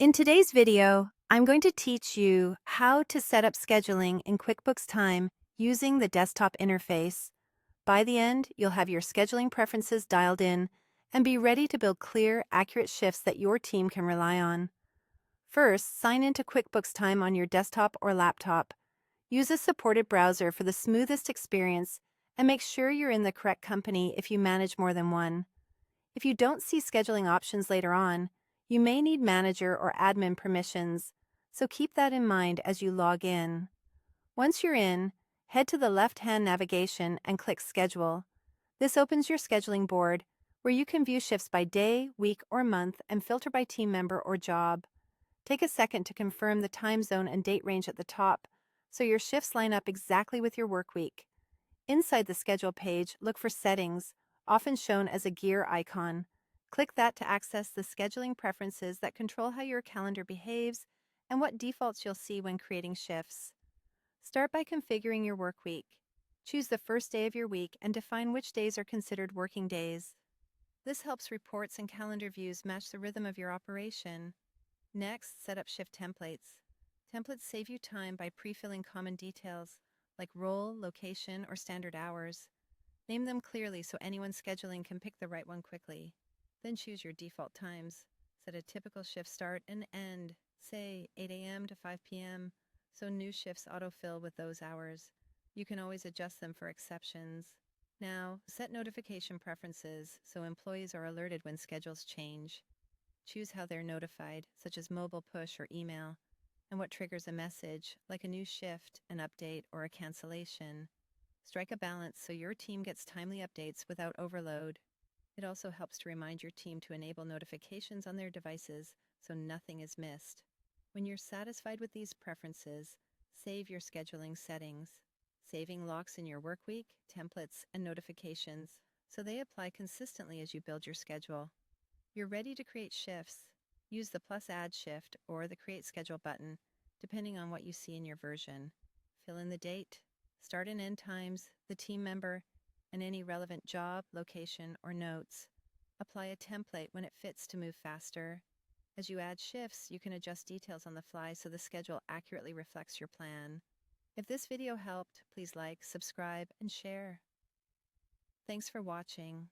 In today's video, I'm going to teach you how to set up scheduling in QuickBooks Time using the desktop interface. By the end, you'll have your scheduling preferences dialed in and be ready to build clear, accurate shifts that your team can rely on. First, sign into QuickBooks Time on your desktop or laptop. Use a supported browser for the smoothest experience and make sure you're in the correct company if you manage more than one. If you don't see scheduling options later on, you may need manager or admin permissions, so keep that in mind as you log in. Once you're in, head to the left-hand navigation and click Schedule. This opens your scheduling board, where you can view shifts by day, week, or month and filter by team member or job. Take a second to confirm the time zone and date range at the top, so your shifts line up exactly with your work week. Inside the Schedule page, look for Settings, often shown as a gear icon. Click that to access the scheduling preferences that control how your calendar behaves and what defaults you'll see when creating shifts. Start by configuring your work week. Choose the first day of your week and define which days are considered working days. This helps reports and calendar views match the rhythm of your operation. Next, set up shift templates. Templates save you time by pre-filling common details like role, location, or standard hours. Name them clearly so anyone scheduling can pick the right one quickly. Then choose your default times. Set a typical shift start and end, say 8 a.m. to 5 p.m., so new shifts autofill with those hours. You can always adjust them for exceptions. Now, set notification preferences so employees are alerted when schedules change. Choose how they're notified, such as mobile push or email, and what triggers a message, like a new shift, an update, or a cancellation. Strike a balance so your team gets timely updates without overload. It also helps to remind your team to enable notifications on their devices so nothing is missed. When you're satisfied with these preferences, save your scheduling settings. Saving locks in your workweek, templates, and notifications so they apply consistently as you build your schedule. You're ready to create shifts. Use the +add shift or the create schedule button, depending on what you see in your version. Fill in the date, start and end times, the team member, and any relevant job, location, or notes. Apply a template when it fits to move faster. As you add shifts, you can adjust details on the fly so the schedule accurately reflects your plan. If this video helped, please like, subscribe, and share. Thanks for watching.